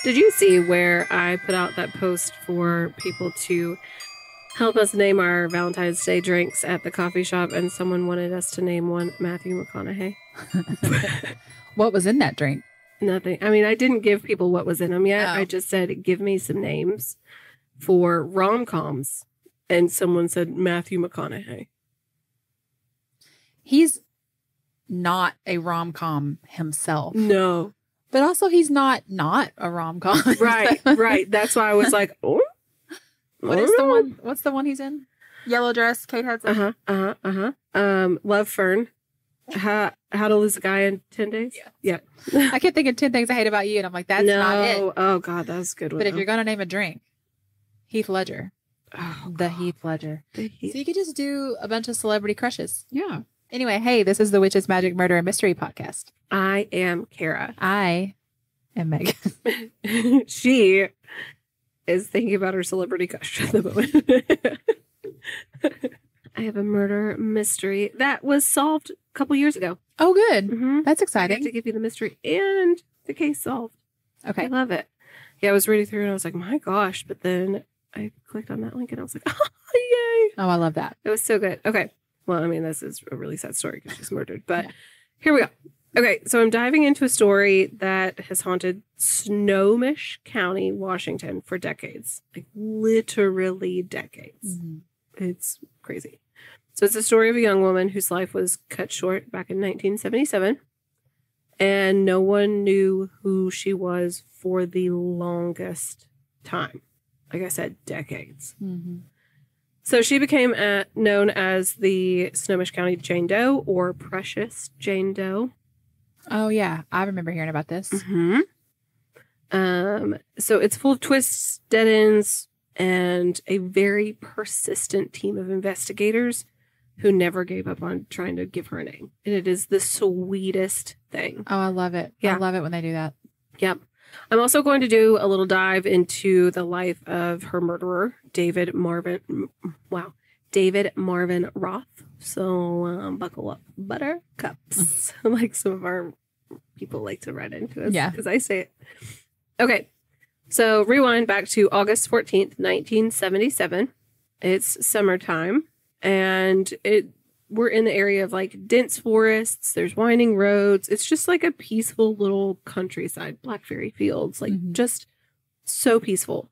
Did you see where I put out that post for people to help us name our Valentine's Day drinks at the coffee shop, and someone wanted us to name one Matthew McConaughey? What was in that drink? Nothing. I mean, I didn't give people what was in them yet. Oh. I just said, give me some names for rom-coms. And someone said Matthew McConaughey. He's not a rom-com himself. No. But also he's not a rom-com. Right, right. That's why I was like, oh. What's the one he's in? Yellow Dress, Kate Hudson. Love Fern. How to Lose a Guy in 10 Days? Yeah. I kept thinking 10 Things I Hate About You, and I'm like, that's not it. Oh, God, that was a good one. But if you're going to name a drink, Heath Ledger. Oh, the Heath Ledger. So Heath. you could just do a bunch of celebrity crushes. Yeah. Anyway, hey, this is the Witches, Magic, Murder, and Mystery podcast. I am Kara. I am Megan. She is thinking about her celebrity crush at the moment. I have a murder mystery that was solved a couple years ago. Oh, good. Mm-hmm. That's I exciting. get to give you the mystery and the case solved. Okay. I love it. Yeah, I was reading through and I was like, my gosh. But then I clicked on that link and I was like, oh, yay. Oh, I love that. It was so good. Okay. Well, I mean, this is a really sad story because she's murdered. But Here we go. Okay. So I'm diving into a story that has haunted Snohomish County, Washington for decades. Like literally decades. Mm-hmm. It's crazy. So it's a story of a young woman whose life was cut short back in 1977. And no one knew who she was for the longest time. Like I said, decades. Mm-hmm. So she became known as the Snohomish County Jane Doe or Precious Jane Doe. Oh, yeah. I remember hearing about this. Mm-hmm. So it's full of twists, dead ends, and a very persistent team of investigators who never gave up on trying to give her a name. And it is the sweetest thing. Oh, I love it. Yeah. I love it when they do that. Yep. I'm also going to do a little dive into the life of her murderer, David Marvin Roth. So buckle up, buttercups, like some of our people like to write into us. Yeah. Because I say it. Okay. So rewind back to August 14th, 1977. It's summertime. And we're in the area of like dense forests. There's winding roads. It's just like a peaceful little countryside, blackberry fields, like just so peaceful.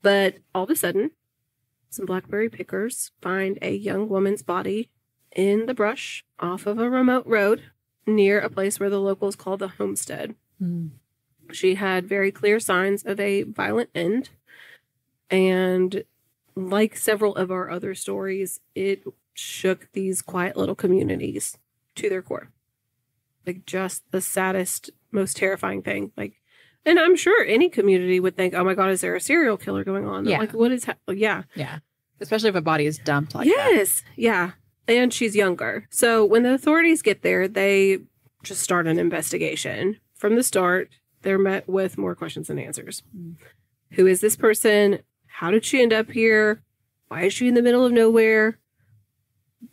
But all of a sudden, some blackberry pickers find a young woman's body in the brush off of a remote road near a place where the locals call the homestead. Mm. She had very clear signs of a violent end. And like several of our other stories, it shook these quiet little communities to their core. Like just the saddest, most terrifying thing. Like, and I'm sure any community would think, oh my God, is there a serial killer going on? Yeah. Like, what is yeah. Yeah. Especially if a body is dumped like that. Yes. Yeah. And she's younger. So when the authorities get there, they just start an investigation. From the start, they're met with more questions than answers. Mm. Who is this person? How did she end up here? Why is she in the middle of nowhere?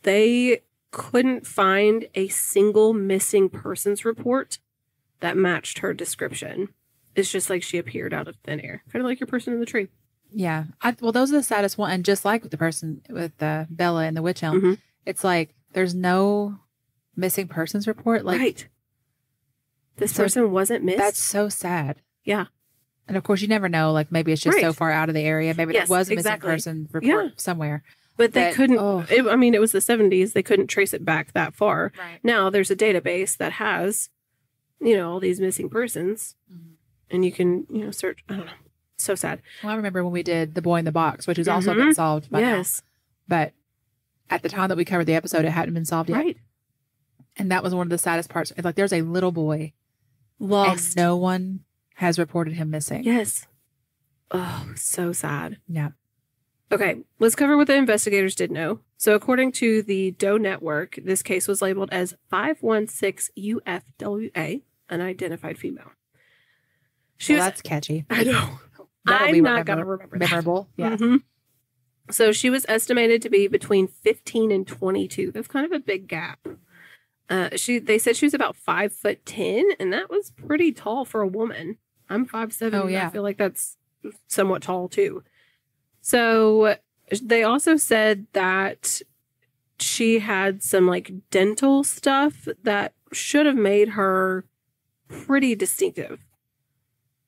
They couldn't find a single missing persons report that matched her description. It's just like she appeared out of thin air. Kind of like your person in the tree. Yeah. Well, those are the saddest one. And just like with the person with Bella and the witch elm, it's like there's no missing persons report. Like, right. This person wasn't missed. That's so sad. Yeah. And of course, you never know. Like maybe it's just so far out of the area. Maybe there was a missing person report somewhere. But they couldn't. It was the 70s. They couldn't trace it back that far. Right. Now there's a database that has, all these missing persons, and you can, search. I don't know. So sad. Well, I remember when we did The Boy in the Box, which has also been solved by now. But at the time that we covered the episode, it hadn't been solved yet. Right. And that was one of the saddest parts. Like there's a little boy lost. And no one has reported him missing. Yes. Oh, so sad. Yeah. Okay, let's cover what the investigators did know. So according to the Doe Network, this case was labeled as 516 UFWA, unidentified female. That's catchy. I know. I'm not going to remember that. Memorable. Yeah. Mm-hmm. So she was estimated to be between 15 and 22. That's kind of a big gap. They said she was about 5'10", and that was pretty tall for a woman. I'm 5'7". Oh, yeah. I feel like that's somewhat tall too. So they also said that she had some like dental stuff that should have made her pretty distinctive.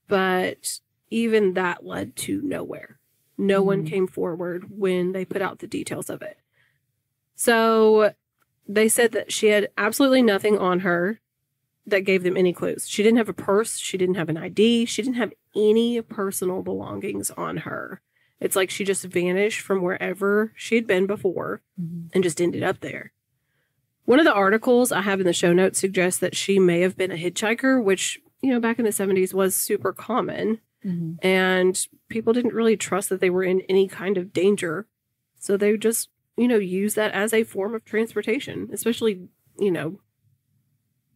But even that led to nowhere. No one came forward when they put out the details of it. So they said that she had absolutely nothing on her that gave them any clues. She didn't have a purse. She didn't have an ID. She didn't have any personal belongings on her. It's like she just vanished from wherever she had been before and just ended up there. One of the articles I have in the show notes suggests that she may have been a hitchhiker, which, you know, back in the 70s was super common. And people didn't really trust that they were in any kind of danger. So they just, you know, use that as a form of transportation, especially, you know,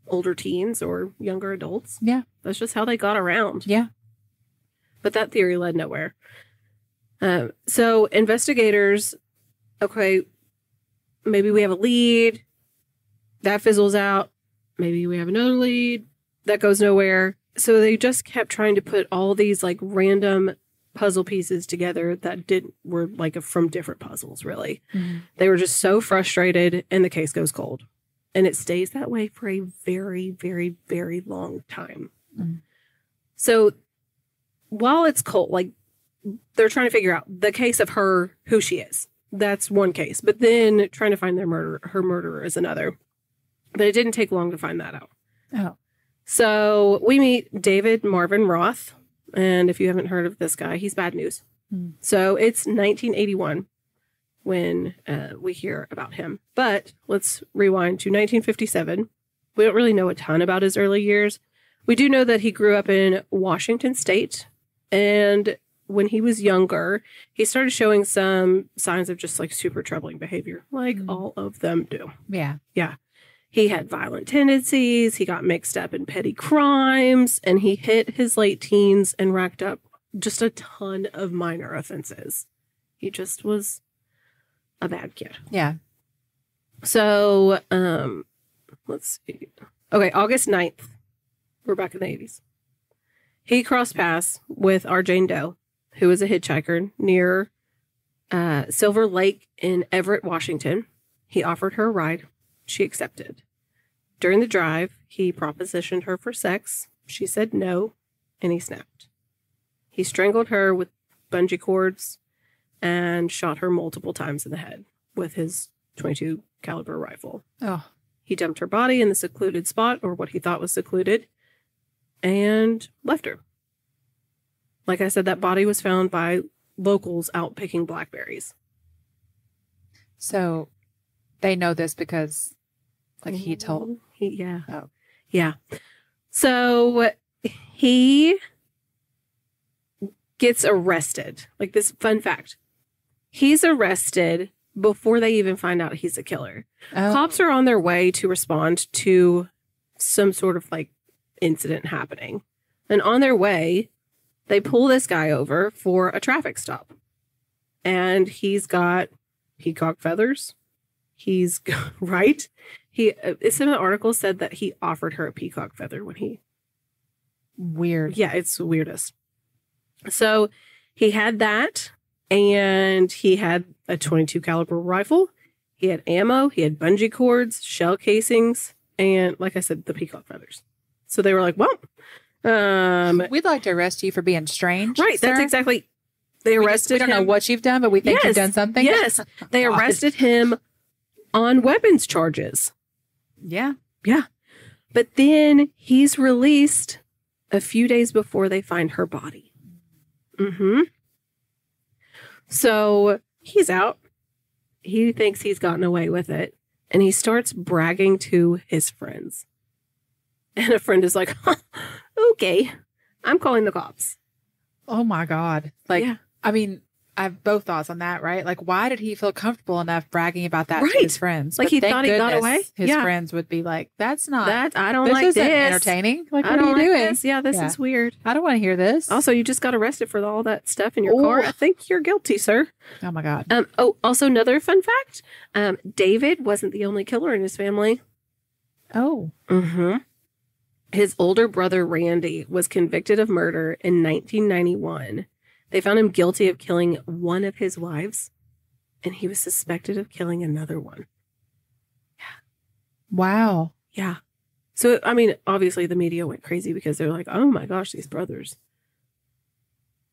older teens or younger adults. Yeah. That's just how they got around. Yeah. But that theory led nowhere. So investigators, okay, maybe we have a lead. That fizzles out. Maybe we have another lead. That goes nowhere. So they just kept trying to put all these like random puzzle pieces together that were like from different puzzles, really. They were just so frustrated, and the case goes cold. And it stays that way for a very, very, very long time. So while it's cold, like they're trying to figure out the case of her, who she is. That's one case. But then trying to find her murderer is another. But it didn't take long to find that out. Oh. So we meet David Marvin Roth. And if you haven't heard of this guy, he's bad news. So it's 1981 when we hear about him. But let's rewind to 1957. We don't really know a ton about his early years. We do know that he grew up in Washington State. And when he was younger, he started showing some signs of just like super troubling behavior, like all of them do. Yeah. Yeah. He had violent tendencies. He got mixed up in petty crimes, and he hit his late teens and racked up just a ton of minor offenses. He just was a bad kid. Yeah. So, let's see. Okay, August 9th. We're back in the 80s. He crossed paths with our Jane Doe, who was a hitchhiker near Silver Lake in Everett, Washington. He offered her a ride. She accepted. During the drive, he propositioned her for sex. She said no, and he snapped. He strangled her with bungee cords and shot her multiple times in the head with his .22 caliber rifle. Oh. He dumped her body in the secluded spot, or what he thought was secluded, and left her. Like I said, that body was found by locals out picking blackberries. So they know this because, like, he told. Yeah. Oh. Yeah. So he gets arrested. Like, this fun fact. He's arrested before they even find out he's a killer. Oh. Cops are on their way to respond to some sort of like incident happening. And on their way, they pull this guy over for a traffic stop. And he's got peacock feathers. He's right. Some of the articles said that he offered her a peacock feather when he. Weird. Yeah, it's the weirdest. So he had that, and he had a .22 caliber rifle. He had ammo. He had bungee cords, shell casings, and like I said, the peacock feathers. So they were like, well, we'd like to arrest you for being strange. Right. Sir. That's exactly. They arrested we don't him. know what you've done, but we think you've done something. Yes. They arrested him on weapons charges. Yeah. Yeah. But then he's released a few days before they find her body. So he's out. He thinks he's gotten away with it. And he starts bragging to his friends. And a friend is like, okay, I'm calling the cops. Oh my God. Like, Yeah. I mean, I have both thoughts on that, right? Like, why did he feel comfortable enough bragging about that to Right. his friends? Like, But he thank thought he got goodness away? His Yeah. friends would be like, that's not, I don't this like isn't this. entertaining. Like, I what are don't you like doing? this. Yeah, this Yeah. is weird. I don't want to hear this. Also, you just got arrested for all that stuff in your car. I think you're guilty, sir. Oh my God. Also another fun fact. David wasn't the only killer in his family. Oh. His older brother, Randy, was convicted of murder in 1991. They found him guilty of killing one of his wives, and he was suspected of killing another one. Wow. Yeah. So, I mean, obviously the media went crazy because they're like, oh my gosh, these brothers.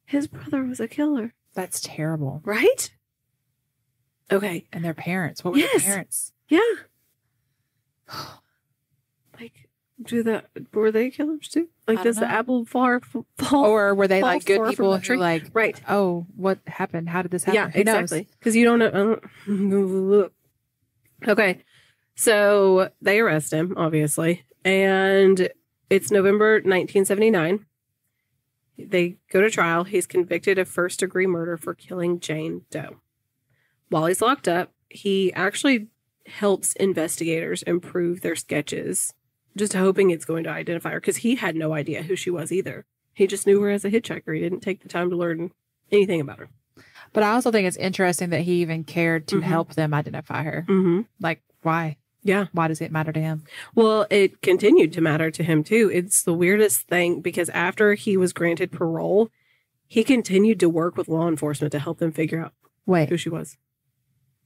His brother was a killer. That's terrible. Right? Okay. And their parents. What were their parents? Yeah. Like, were they killers too? Like, does the apple fall? Or were they like good people who like, right? Oh, what happened? How did this happen? Yeah, exactly. Because you don't know. Okay. So they arrest him, obviously. And it's November 1979. They go to trial. He's convicted of first-degree murder for killing Jane Doe. While he's locked up, he actually helps investigators improve their sketches, just hoping it's going to identify her, because he had no idea who she was either. He just knew her as a hitchhiker. He didn't take the time to learn anything about her. But I also think it's interesting that he even cared to help them identify her. Mm-hmm. Like, why? Yeah. Why does it matter to him? Well, it continued to matter to him, too. It's the weirdest thing, because after he was granted parole, he continued to work with law enforcement to help them figure out who she was.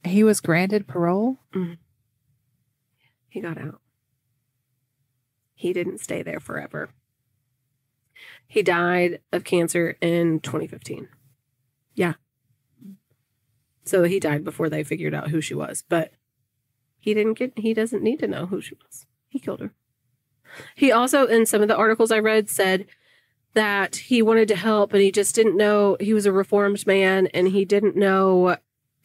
He was granted parole? Mm-hmm. He got out. He didn't stay there forever. He died of cancer in 2015. Yeah. So he died before they figured out who she was, but he doesn't need to know who she was. He killed her. He also, in some of the articles I read, said that he wanted to help and he just didn't know. He was a reformed man and he didn't know.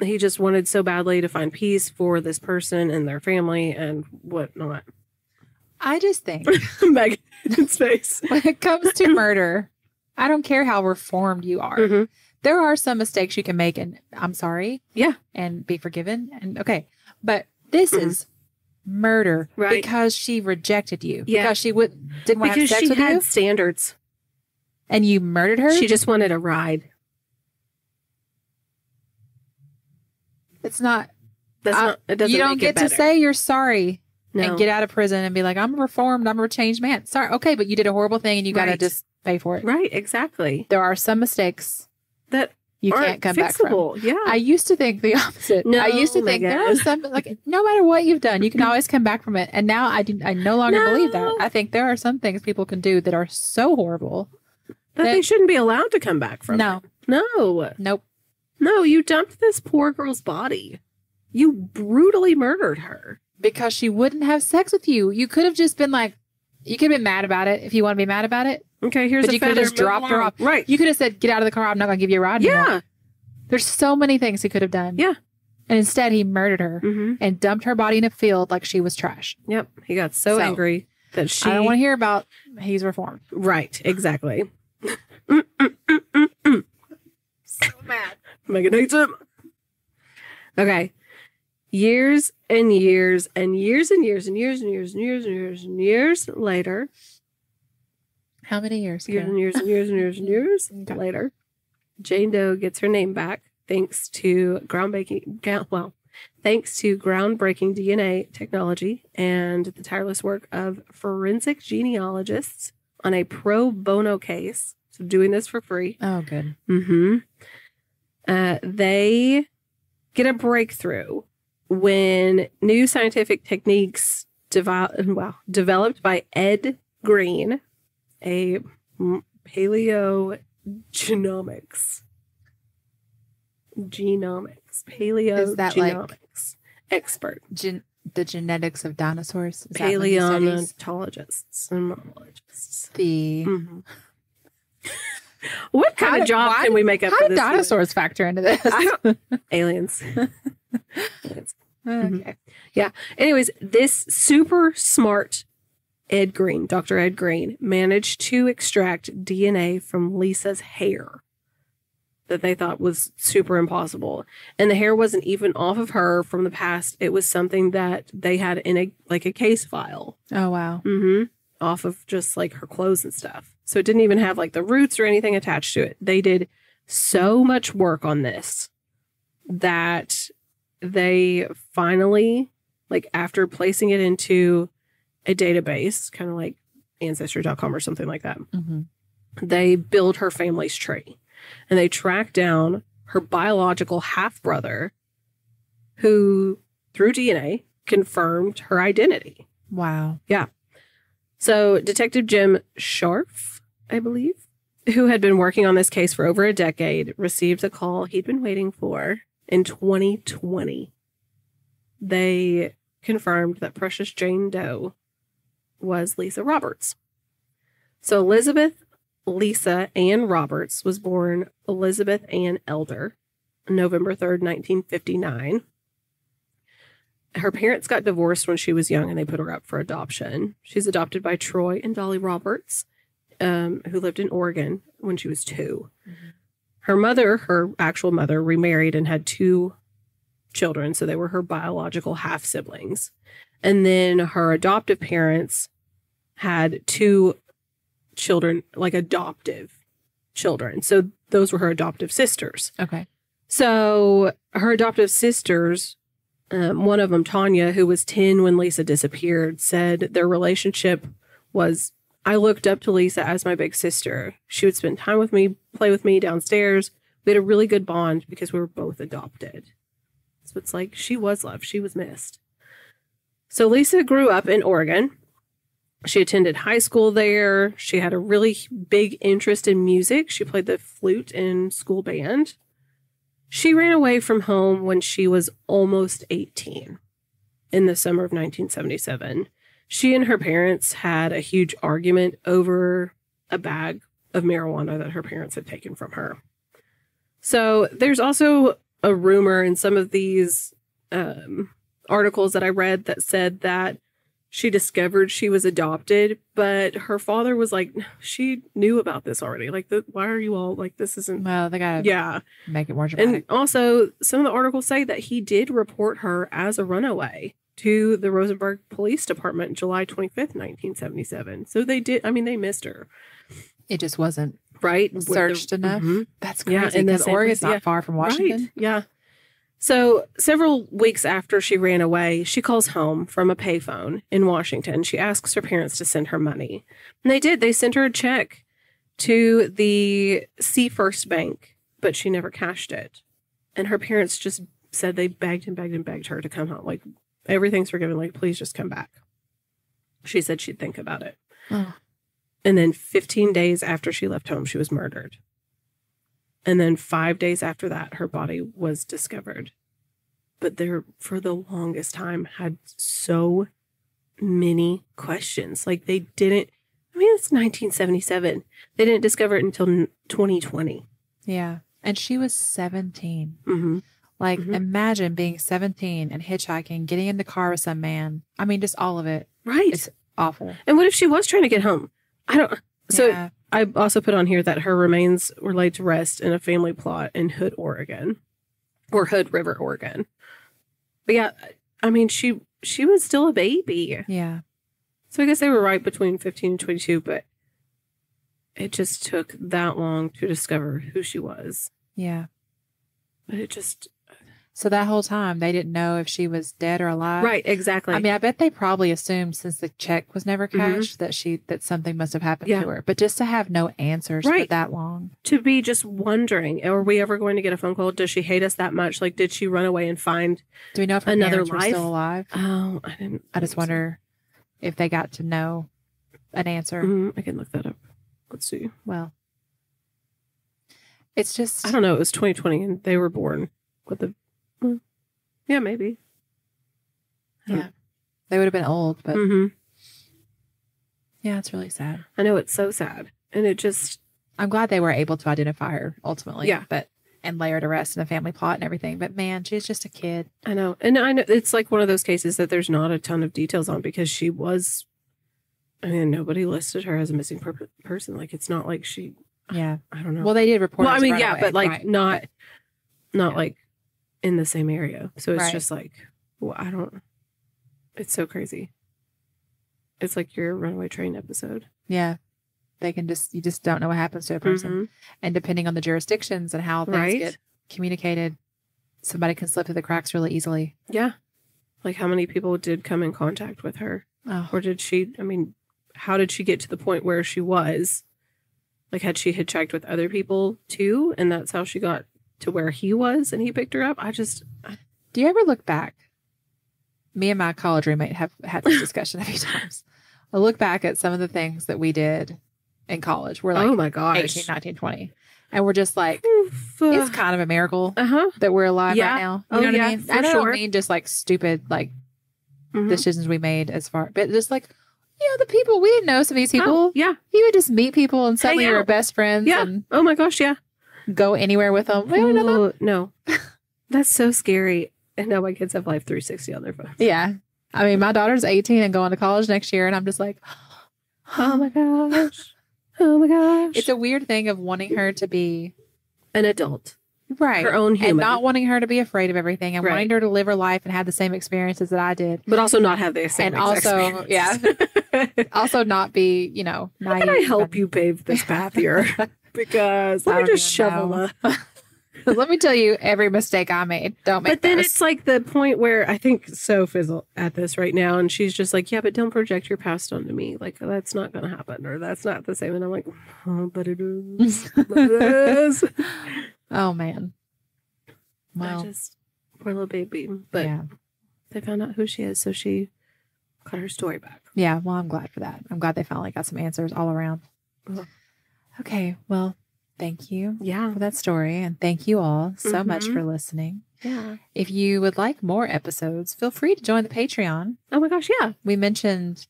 He just wanted so badly to find peace for this person and their family and whatnot. I just think Megan in space. When it comes to murder, I don't care how reformed you are. Mm-hmm. There are some mistakes you can make and I'm sorry. Yeah. And be forgiven. And okay. But this is murder, right? Because she rejected you. Yeah. Because she didn't want to have sex with you. Because she had standards. And you murdered her? She just wanted a ride. It's not. It doesn't. You don't get to say you're sorry and get out of prison and be like, I'm reformed. I'm a changed man. Sorry. Okay. But you did a horrible thing and you got to just pay for it. Right. Exactly. There are some mistakes that you can't come back from. Yeah. I used to think the opposite. No, I used to think there are some, like, no matter what you've done, you can always come back from it. And now I no longer believe that. I think there are some things people can do that are so horrible that they shouldn't be allowed to come back from. No. Nope. No, you dumped this poor girl's body. You brutally murdered her. Because she wouldn't have sex with you. You could have just been like, you could have been mad about it if you want to be mad about it. Okay, here's but you could have just dropped her off. Right. You could have said, get out of the car. I'm not going to give you a ride anymore. Yeah. There's so many things he could have done. Yeah. And instead, he murdered her and dumped her body in a field like she was trash. Yep. He got so angry that she... I don't want to hear about he's reformed. Right. Exactly. So mad. Megan hates him. Okay. Years and years and years and years and years and years and years and years and years later. How many years? Years and years and years and years and years later. Jane Doe gets her name back thanks to groundbreaking DNA technology and the tireless work of forensic genealogists on a pro bono case. So doing this for free. Oh, good. Mm-hmm. They get a breakthrough when new scientific techniques developed by Ed Green, a paleogenomics expert. The genetics of dinosaurs? Paleontologists and monologists. What kind of job can we make up for this? How do dinosaurs factor into this? Aliens. Okay. Yeah. Anyways, this super smart Dr. Ed Green, managed to extract DNA from Lisa's hair that they thought was super impossible. And the hair wasn't even off of her from the past. It was something that they had in a case file. Oh, wow. Mm-hmm. Off of just like her clothes and stuff. So it didn't even have like the roots or anything attached to it. They did so much work on this that they finally, like after placing it into a database, kind of like Ancestry.com or something like that. Mm-hmm. They build her family's tree, and they track down her biological half-brother who, through DNA, confirmed her identity. Wow. Yeah. So Detective Jim Scharf, I believe, who had been working on this case for over a decade, received the call he'd been waiting for in 2020. They confirmed that Precious Jane Doe was Lisa Roberts. So Elizabeth Lisa Ann Roberts was born Elizabeth Ann Elder, November 3rd, 1959. Her parents got divorced when she was young, and they put her up for adoption. She's adopted by Troy and Dolly Roberts, who lived in Oregon when she was 2. Mm-hmm. Her mother, her actual mother, remarried and had 2 children, so they were her biological half-siblings. And then her adoptive parents had 2 children, like adoptive children. So those were her adoptive sisters. Okay. So her adoptive sisters, one of them, Tanya, who was 10 when Lisa disappeared, said their relationship was, I looked up to Lisa as my big sister. She would spend time with me, play with me downstairs. We had a really good bond because we were both adopted. So it's like she was loved. She was missed. So Lisa grew up in Oregon. She attended high school there. She had a really big interest in music. She played the flute in school band. She ran away from home when she was almost 18 in the summer of 1977. She and her parents had a huge argument over a bag of marijuana that her parents had taken from her. So there's also a rumor in some of these articles that I read that said that she discovered she was adopted, but her father was like, she knew about this already. Like, why are you all like, this isn't. Well, they got to make it more dramatic. And also, some of the articles say that he did report her as a runaway to the Rosenberg Police Department July 25th, 1977. So they did. I mean, they missed her. It just wasn't searched enough. Mm-hmm. That's crazy. Because Oregon's not far from Washington. Right. Yeah. So several weeks after she ran away, she calls home from a payphone in Washington. She asks her parents to send her money. And they did. They sent her a check to the C First Bank, but she never cashed it. And her parents just said they begged and begged and begged her to come home. Like, everything's forgiven. Like, please just come back. She said she'd think about it. Oh. And then 15 days after she left home, she was murdered. And then 5 days after that, her body was discovered. But there, for the longest time, had so many questions. Like, they didn't, I mean, it's 1977. They didn't discover it until 2020. Yeah. And she was 17. Mm-hmm. Like, imagine being 17 and hitchhiking, getting in the car with some man. I mean, just all of it. Right. It's awful. And what if she was trying to get home? So I also put on here that her remains were laid to rest in a family plot in Hood, Oregon, or Hood River, Oregon. But yeah, I mean, she was still a baby. Yeah. So I guess they were right between 15 and 22, but it just took that long to discover who she was. Yeah. But it just... So that whole time, they didn't know if she was dead or alive? Right, exactly. I mean, I bet they probably assumed, since the check was never cashed, that something must have happened to her. But just to have no answers for that long. To be just wondering, are we ever going to get a phone call? Does she hate us that much? Like, did she run away and find Do we know if her another parents life? were still alive? Oh, I didn't. I just wonder if they got to know an answer. I can look that up. Let's see. Well, it's just... I don't know. It was 2020 and they were born with the... Yeah, maybe. Yeah. They would have been old, but yeah, it's really sad. I know, it's so sad. And it just... I'm glad they were able to identify her ultimately. Yeah. And lay her to rest in a family plot and everything. But man, she's just a kid. I know. And I know it's like one of those cases that there's not a ton of details on because she was... I mean, nobody listed her as a missing person. Like, it's not like she... Yeah. I don't know. Well, they did report Well, I mean, yeah, away, but like right. not like in the same area. So it's Right. just like, well, I don't... It's so crazy. It's like your runaway train episode. Yeah. You just don't know what happens to a person. And depending on the jurisdictions and how things get communicated, somebody can slip through the cracks really easily. Yeah. Like, how many people did come in contact with her? Oh. Or did she, I mean, how did she get to the point where she was? Like, had she hitchhiked with other people too? And that's how she got to where he was and he picked her up? Do you ever look back? Me and my college roommate have had this discussion a few times. I look back at some of the things that we did in college. We're like, oh my gosh, 18, 19, 20. And we're just like, it's kind of a miracle that we're alive right now. You know what I mean? I don't mean just like stupid, like decisions we made as far, but just like, the people, we didn't know some of these people. You would just meet people and suddenly you're best friends. Yeah. And oh my gosh. Yeah. Go anywhere with them. No. That's so scary. And now my kids have Life 360 on their phones. Yeah. I mean, my daughter's 18 and going to college next year. And I'm just like, oh my gosh. Oh my gosh. It's a weird thing of wanting her to be an adult. Right. Her own human. And not wanting her to be afraid of everything and wanting her to live her life and have the same experiences that I did. But also not have the same experience. Also not be, naive. How can I help you pave this path here? Because let me just shovel Let me tell you every mistake I made. Don't make But then it's like the point where I think Soph is at this right now and she's just like, yeah, but don't project your past onto me. Like, that's not going to happen or that's not the same. And I'm like, oh, but it is. But it is. Oh, man. Well, poor little baby. But they found out who she is. So she got her story back. Yeah. Well, I'm glad for that. I'm glad they finally got some answers all around. Okay. Well, thank you for that story. And thank you all so much for listening. Yeah. If you would like more episodes, feel free to join the Patreon. Oh my gosh. Yeah. We mentioned,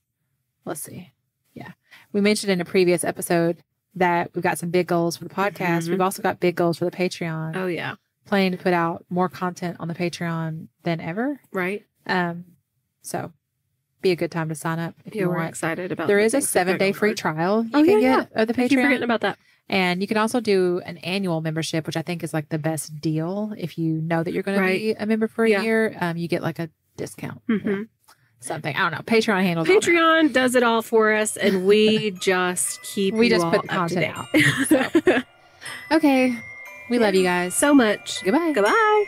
let's see. Yeah. We mentioned in a previous episode that we've got some big goals for the podcast. We've also got big goals for the Patreon. Oh yeah. Planning to put out more content on the Patreon than ever. Right. So be a good time to sign up if you want. We're excited about There is a 7-day free trial you can get of the Patreon. Keep forgetting about that. And you can also do an annual membership, which I think is like the best deal. If you know that you're going to be a member for a year, you get like a discount. Something. I don't know. Patreon handles Patreon does it all for us, and we just keep we just put the content out. So. Okay. We love you guys so much. Goodbye. Goodbye.